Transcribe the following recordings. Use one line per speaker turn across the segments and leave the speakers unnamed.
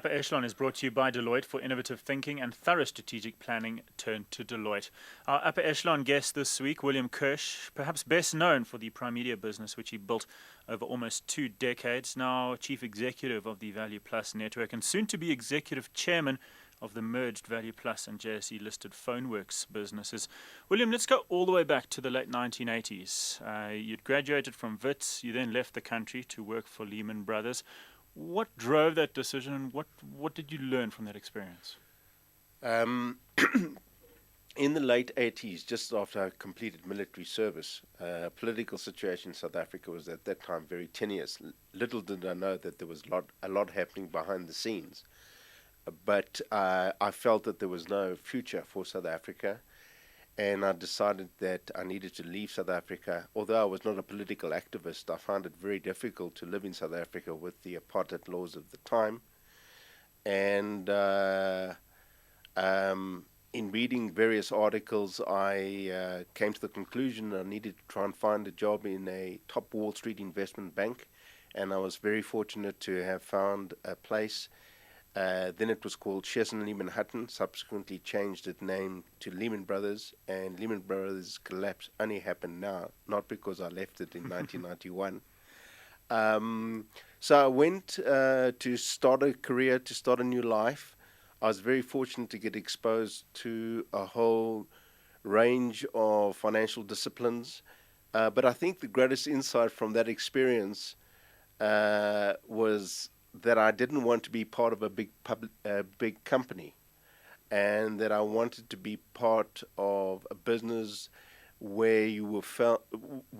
Upper Echelon is brought to you by Deloitte for innovative thinking and thorough strategic planning. Turn to Deloitte. Our Upper Echelon guest this week, William Kirsch, perhaps best known for the Primedia business, which he built over almost 2 decades, now Chief Executive of the Value Plus Network and soon to be Executive Chairman of the merged Value Plus and JSE-listed Foneworx businesses. William, let's go all the way back to the late 1980s. You'd graduated from Wits, you then left the country to work for Lehman Brothers. What drove that decision, and what did you learn from that experience?
In the late 80s, just after I completed military service, political situation in South Africa was at that time very tenuous. Little did I know that there was a lot happening behind the scenes. But I felt that there was no future for South Africa, and I decided that I needed to leave South Africa. Although I was not a political activist, I found it very difficult to live in South Africa with the apartheid laws of the time. And in reading various articles, I came to the conclusion I needed to try and find a job in a top Wall Street investment bank, and I was very fortunate to have found a place. Then it was called Shears & Lehman Hutton, subsequently changed its name to Lehman Brothers, and Lehman Brothers collapse only happened now, not because I left it in 1991. So I went to start a career, to start a new life. I was very fortunate to get exposed to a whole range of financial disciplines, but I think the greatest insight from that experience was that I didn't want to be part of a big company, and that I wanted to be part of a business where you felt, or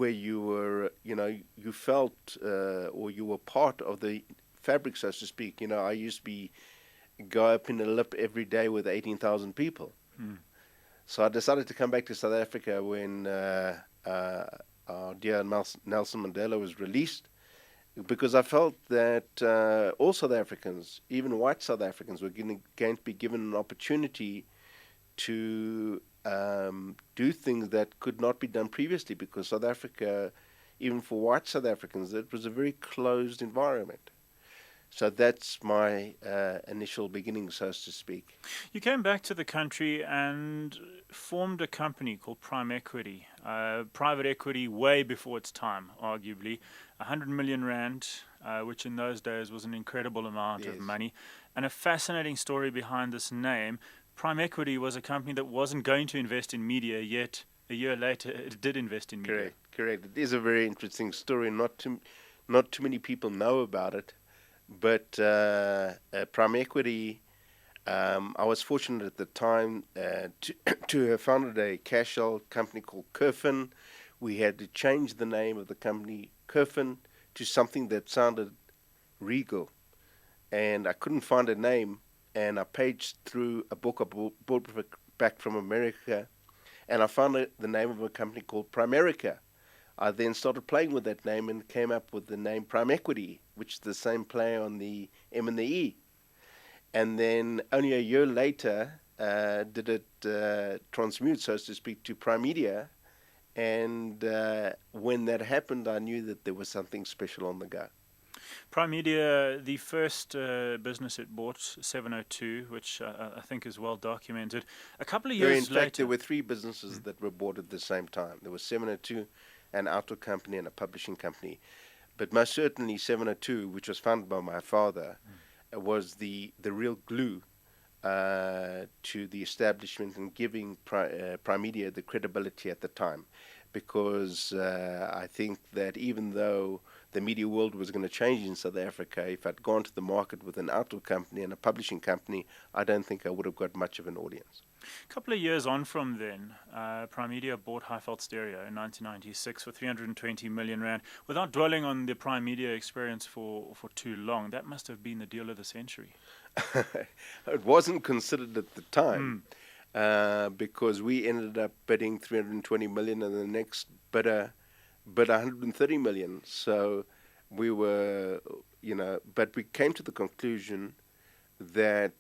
you were part of the fabric, so to speak. I used to go up in a lip every day with 18,000 people. So I decided to come back to South Africa when our dear Nelson Mandela was released, because I felt that all South Africans, even white South Africans, were going to be given an opportunity to do things that could not be done previously, because South Africa, even for white South Africans, it was a very closed environment. So that's my initial beginning, so to speak.
You came back to the country and formed a company called Prime Equity, private equity way before its time, arguably. 100 million rand, which in those days was an incredible amount of money. And a fascinating story behind this name. Prime Equity was a company that wasn't going to invest in media, yet a year later it did invest in media.
Correct. It is a very interesting story. Not too many people know about it. But Prime Equity, I was fortunate at the time to have founded a cash-out company called Kirsch. We had to change the name of the company Kirsch to something that sounded regal, and I couldn't find a name. And I paged through a book I bought back from America, and I found the name of a company called Primerica. I then started playing with that name and came up with the name Prime Equity, which is the same play on the M and the E. And then only a year later did it transmute, so to speak, to Primedia. And when that happened, I knew that there was something special on the go.
Primedia, the first business it bought, 702, which I think is well documented. A couple of years later...
In fact, there were 3 businesses that were bought at the same time. There was 702, an auto company, and a publishing company. But most certainly 702, which was founded by my father, was the real glue to the establishment and giving Primedia the credibility at the time. Because I think that even though the media world was going to change in South Africa, if I'd gone to the market with an auto company and a publishing company, I don't think I would have got much of an audience.
A couple of years on from then, Primedia bought Highveld Stereo in 1996 for 320 million rand. Without dwelling on the Primedia experience for too long, that must have been the deal of the century.
It wasn't considered at the time, because we ended up bidding 320 million and the next bidder bid 130 million. So we were, but we came to the conclusion that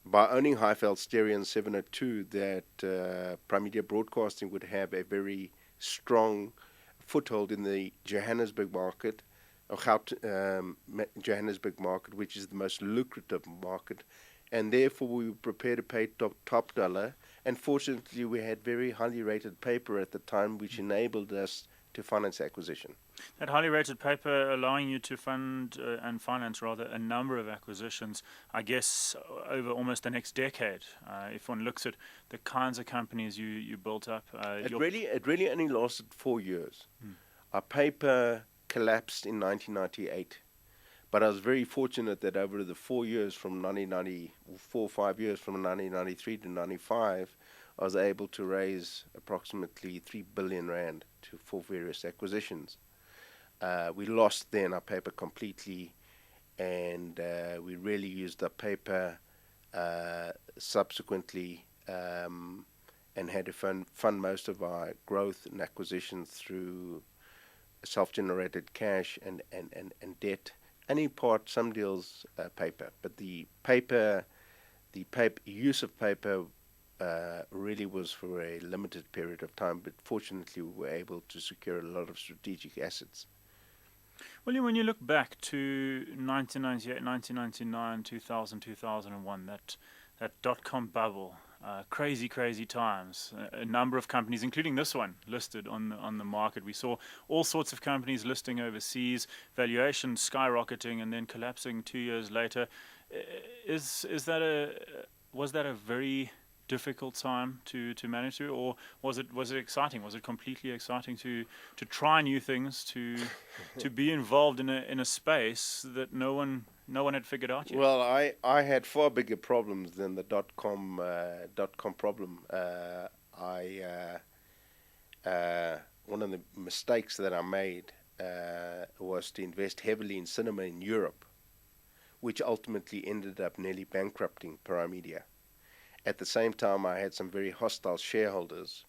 by owning Highveld Stereo and 702, that Primedia Broadcasting would have a very strong foothold in the Johannesburg market, Johannesburg market, which is the most lucrative market, and therefore we were prepared to pay top dollar. And fortunately, we had very highly rated paper at the time, which enabled us to finance acquisition.
That highly rated paper allowing you to fund and finance rather a number of acquisitions, I guess, over almost the next decade. If one looks at the kinds of companies you built up,
it really only lasted 4 years. Our paper collapsed in 1998, but I was very fortunate that over the 4 years from 5 years from 1993 to 95, I was able to raise approximately 3 billion rand for various acquisitions. We lost then our paper completely, and we really used our paper subsequently and had to fund most of our growth and acquisitions through self-generated cash and debt, and in part some deals paper. But the use of paper really was for a limited period of time, but fortunately we were able to secure a lot of strategic assets.
William, when you look back to 1998, 1999, 2000, 2001, that dot-com bubble, crazy times. A number of companies, including this one, listed on the market. We saw all sorts of companies listing overseas, valuations skyrocketing and then collapsing 2 years later. Was that a very difficult time to manage through, or was it exciting? Was it completely exciting to try new things, to be involved in a space that no one had figured out yet?
Well, I had far bigger problems than the dot-com problem. One of the mistakes that I made was to invest heavily in cinema in Europe, which ultimately ended up nearly bankrupting Primedia. At the same time, I had some very hostile shareholders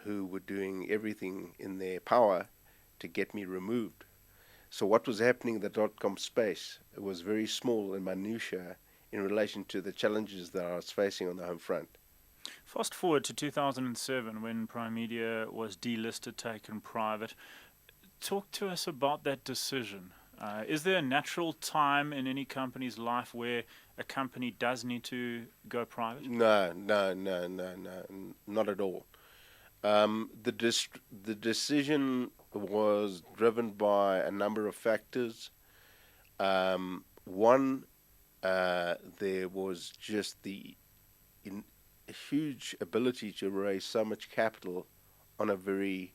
who were doing everything in their power to get me removed. So what was happening in the dot-com space was very small and minutiae in relation to the challenges that I was facing on the home front.
Fast forward to 2007 when Primedia was delisted, taken private. Talk to us about that decision. Is there a natural time in any company's life where a company does need to go private?
No, not at all. The decision was driven by a number of factors. One, there was just the huge ability to raise so much capital on a very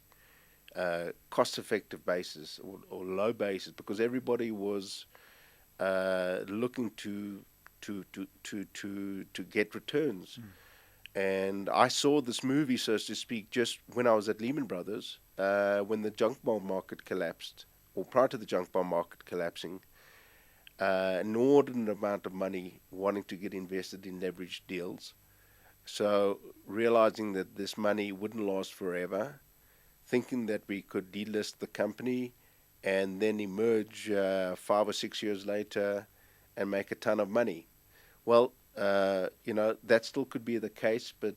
cost-effective basis or low basis, because everybody was looking to get returns. And I saw this movie, so to speak, just when I was at Lehman Brothers, when the junk bond market collapsed, or prior to the junk bond market collapsing, an inordinate amount of money wanting to get invested in leveraged deals. So realizing that this money wouldn't last forever, thinking that we could delist the company and then emerge 5 or 6 years later and make a ton of money. Well, that still could be the case, but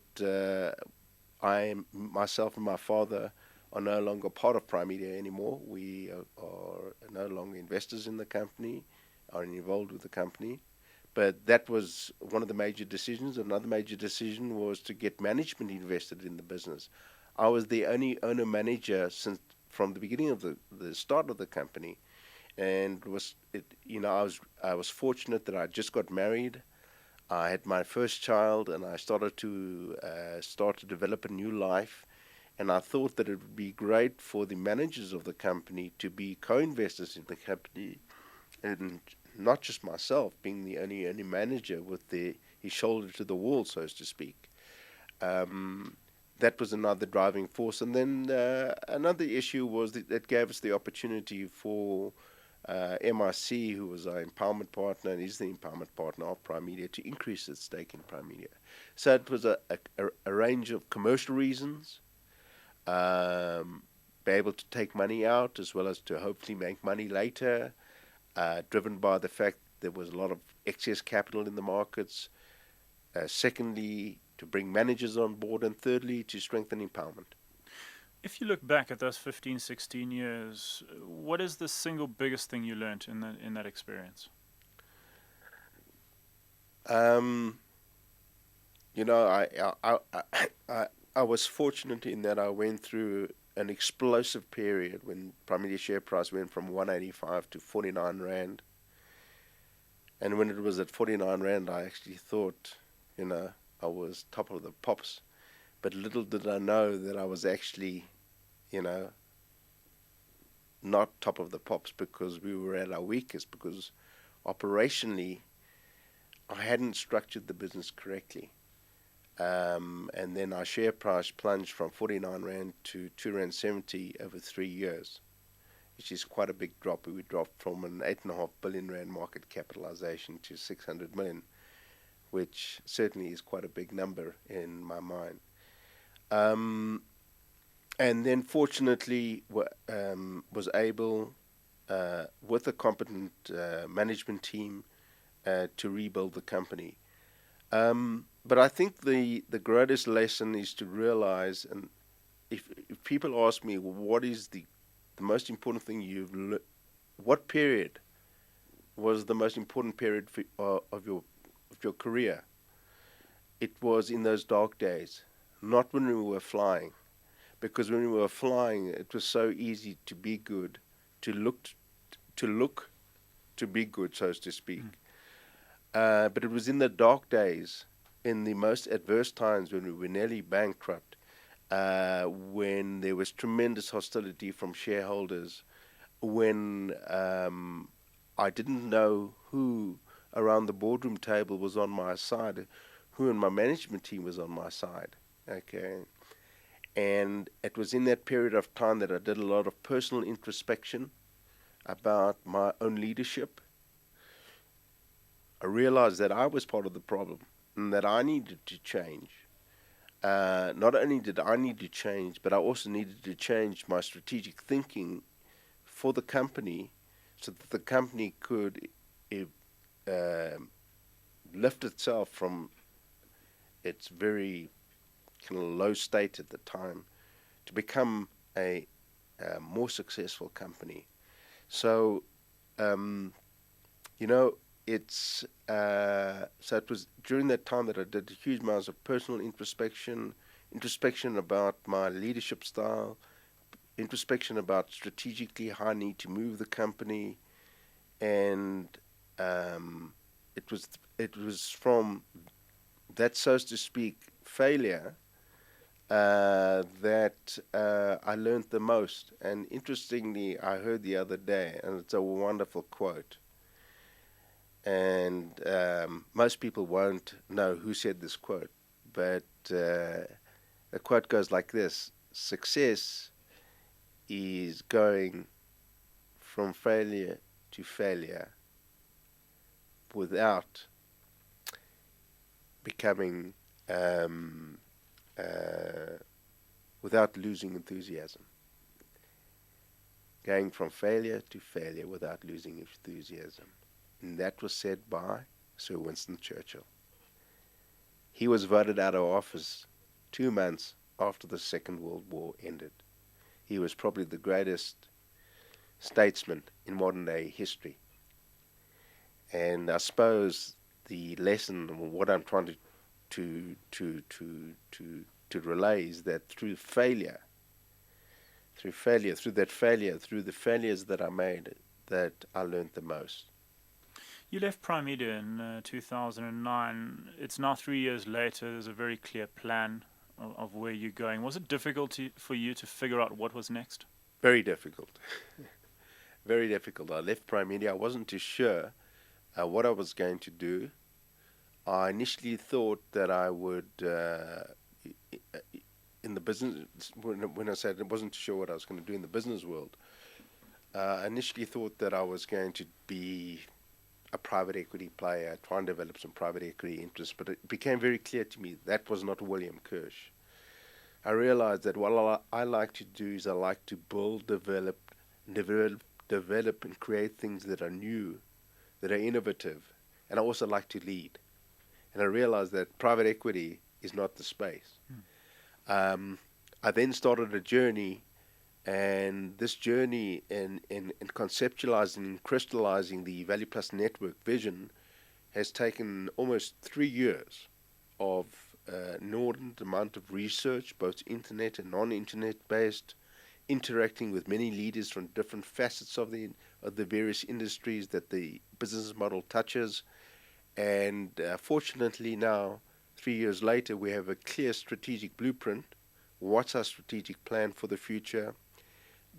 myself and my father are no longer part of Primedia anymore. We are no longer investors in the company, are involved with the company. But that was one of the major decisions. Another major decision was to get management invested in the business. I was the only owner-manager from the beginning of the start of the company, and I was fortunate that I just got married. I had my first child, and I started to develop a new life. And I thought that it would be great for the managers of the company to be co-investors in the company, and not just myself being the only manager with his shoulder to the wall, so to speak. That was another driving force. And then another issue was that gave us the opportunity for MIC, who was our empowerment partner and is the empowerment partner of Primedia, to increase its stake in Primedia. So it was a range of commercial reasons, be able to take money out as well as to hopefully make money later, driven by the fact there was a lot of excess capital in the markets. Secondly, to bring managers on board, and thirdly, to strengthen empowerment.
If you look back at those 15, 16 years, what is the single biggest thing you learned in that experience?
Um, you know, I was fortunate in that I went through an explosive period when Primedia share price went from 185 to 49 rand. And when it was at 49 rand, I actually thought, I was top of the pops. But little did I know that I was actually, not top of the pops, because we were at our weakest, because operationally I hadn't structured the business correctly. And then our share price plunged from 49 rand to 2.70 rand over 3 years, which is quite a big drop. We dropped from an 8.5 billion rand market capitalization to 600 million, which certainly is quite a big number in my mind. And then fortunately was able, with a competent management team, to rebuild the company. But I think the greatest lesson is to realize, and if people ask me, what is the most important thing you've learned, what period was the most important period of your career? It was in those dark days, not when we were flying. Because when we were flying, it was so easy to be good, to look to be good, so to speak. But it was in the dark days, in the most adverse times, when we were nearly bankrupt, when there was tremendous hostility from shareholders, when I didn't know who around the boardroom table was on my side, who in my management team was on my side. Okay. And it was in that period of time that I did a lot of personal introspection about my own leadership. I realized that I was part of the problem and that I needed to change. Not only did I need to change, but I also needed to change my strategic thinking for the company so that the company could lift itself from its very kind of low state at the time to become a more successful company. So, it's so it was during that time that I did huge amounts of personal introspection about my leadership style, introspection about strategically how I need to move the company, and it was from that, so to speak, failure that I learned the most. And interestingly, I heard the other day, and it's a wonderful quote, and most people won't know who said this quote, but the quote goes like this: success is going from failure to failure without becoming without losing enthusiasm. Going from failure to failure without losing enthusiasm. And that was said by Sir Winston Churchill. He was voted out of office 2 months after the Second World War ended. He was probably the greatest statesman in modern day history. And I suppose the lesson, what I'm trying to relay, is that through the failures that I made, that I learned the most.
You left Primedia in 2009. It's now 3 years later. There's a very clear plan of where you're going. Was it difficult for you to figure out what was next?
Very difficult. Very difficult. I left Primedia. I wasn't too sure what I was going to do. I initially thought that I would, in the business, when I said I wasn't sure what I was going to do in the business world, I initially thought that I was going to be a private equity player, try and develop some private equity interests, but it became very clear to me that was not William Kirsch. I realized that what I like to do is I like to build, develop, and create things that are new, that are innovative, and I also like to lead. And I realized that private equity is not the space. I then started a journey, and this journey in conceptualizing and crystallizing the Value Plus Network vision has taken almost 3 years of inordinate amount of research, both internet and non-internet based, interacting with many leaders from different facets of the various industries that the business model touches. And fortunately now, 3 years later, we have a clear strategic blueprint. What's our strategic plan for the future?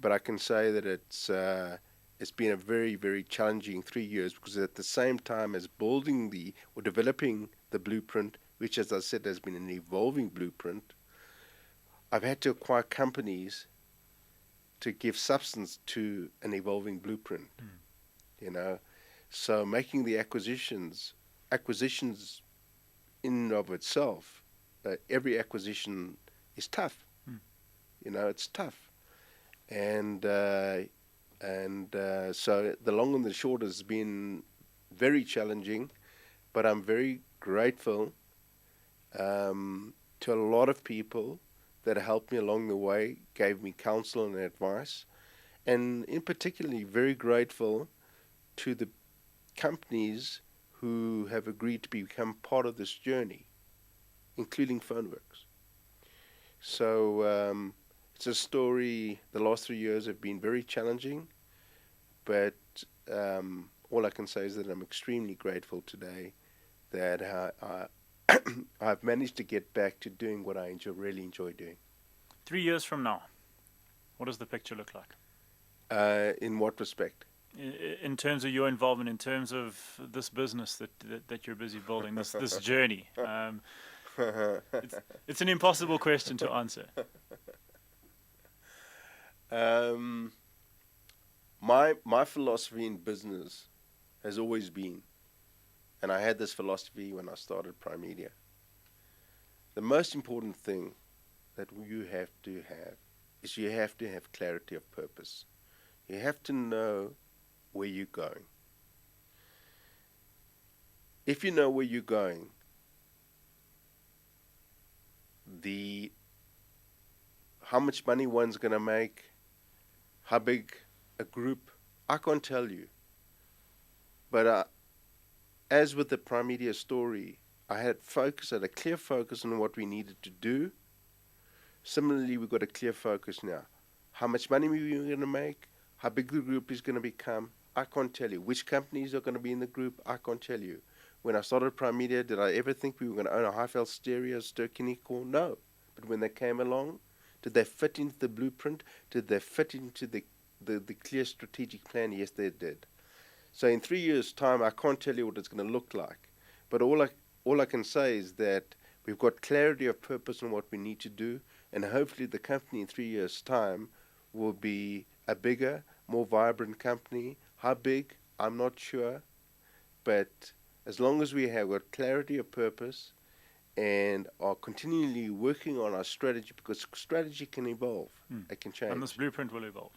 But I can say that it's been a very, very challenging 3 years, because at the same time as building or developing the blueprint, which, as I said, has been an evolving blueprint, I've had to acquire companies to give substance to an evolving blueprint. You know, so making the acquisitions in and of itself, every acquisition is tough. You know, it's tough, and so the long and the short has been very challenging, but I'm very grateful to a lot of people that helped me along the way, gave me counsel and advice, and in particularly very grateful to the companies who have agreed to become part of this journey, including Foneworx. So it's a story. The last 3 years have been very challenging, but all I can say is that I'm extremely grateful today that I've managed to get back to doing what I really enjoy doing.
3 years from now, what does the picture look like?
In what respect?
In terms of your involvement, in terms of this business that you're busy building, this journey. It's an impossible question to answer.
My philosophy in business has always been, and I had this philosophy when I started Primedia, the most important thing that you have to have is you have to have clarity of purpose. You have to know where you're going. If you know where you're going, how much money one's going to make, how big a group, I can't tell you. But as with the Primedia story, I had a clear focus on what we needed to do. Similarly, we've got a clear focus now. How much money we're going to make, how big the group is going to become, I can't tell you. Which companies are going to be in the group, I can't tell you. When I started Primedia, did I ever think we were going to own a Highveld Stereo, Ster-Kinekor? No. But when they came along, did they fit into the blueprint? Did they fit into the clear strategic plan? Yes, they did. So in 3 years' time, I can't tell you what it's going to look like. But all I can say is that we've got clarity of purpose on what we need to do, and hopefully the company in 3 years' time will be a bigger, more vibrant company. How big, I'm not sure. But as long as we have got clarity of purpose and are continually working on our strategy, because strategy can evolve, it can change.
And this blueprint will evolve.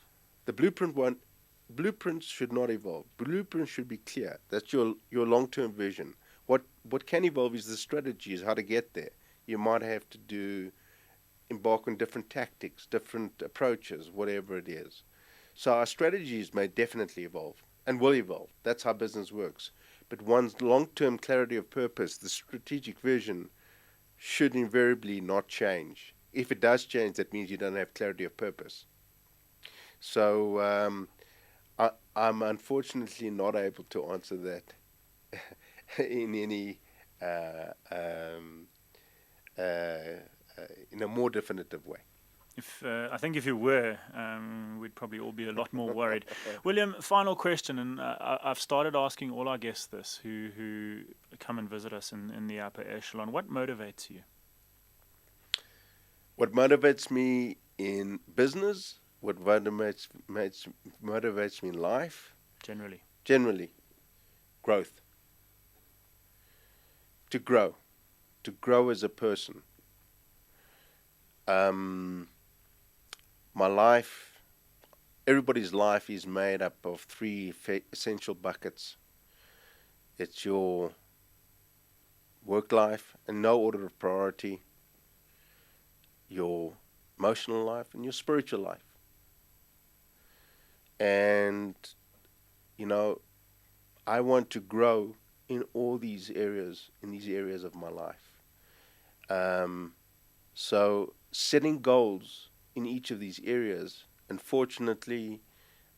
The blueprints should not evolve. Blueprints should be clear. That's your long-term vision. What can evolve is the strategy, is how to get there. You might have to embark on different tactics, different approaches, whatever it is. So our strategies may definitely evolve and will evolve. That's how business works. But one's long-term clarity of purpose, the strategic vision, should invariably not change. If it does change, that means you don't have clarity of purpose. So I'm unfortunately not able to answer that in any in a more definitive way.
I think if you were, we'd probably all be a lot more worried. William, final question, and I've started asking all our guests this, who come and visit us in the upper echelon. What motivates you?
What motivates me in business? What motivates me in life? Generally, growth. To grow as a person. My life, everybody's life is made up of three essential buckets. It's your work life, in no order of priority, your emotional life, and your spiritual life. And, I want to grow in all these areas, of my life. So setting goals in each of these areas. Unfortunately,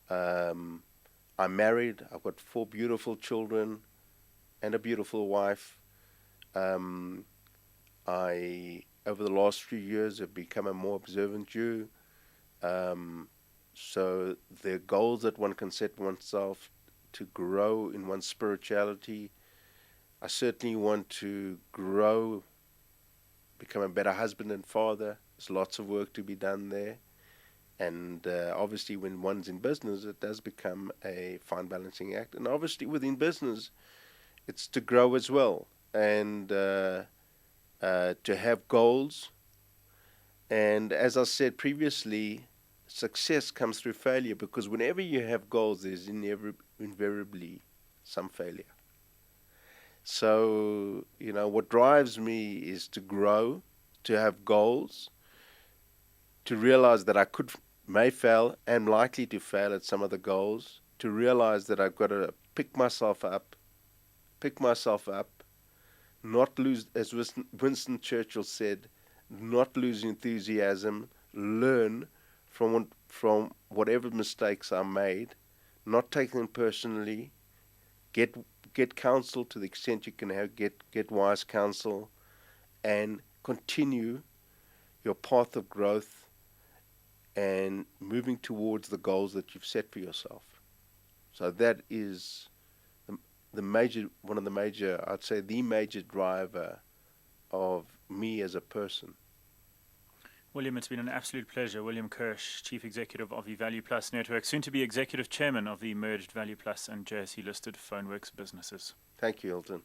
I'm married. I've got 4 beautiful children and a beautiful wife. I, over the last few years, have become a more observant Jew. So the goals that one can set oneself to grow in one's spirituality, I certainly want to grow, become a better husband and father. There's lots of work to be done there. And obviously when one's in business, it does become a fine balancing act. And obviously within business, it's to grow as well. And to have goals. And as I said previously, success comes through failure, because whenever you have goals, there's invariably some failure. So, what drives me is to grow, to have goals, to realize that I may fail, am likely to fail at some of the goals, to realize that I've got to pick myself up, not lose, as Winston Churchill said, not lose enthusiasm, learn from whatever mistakes are made, not take them personally, get counsel to the extent you can get wise counsel, and continue your path of growth and moving towards the goals that you've set for yourself. So that is one of the major, I'd say the major driver of me as a person.
William, it's been an absolute pleasure. William Kirsch, Chief Executive of the Value Plus Network, soon to be Executive Chairman of the merged Value Plus and JSE listed Foneworx businesses.
Thank you, Hilton.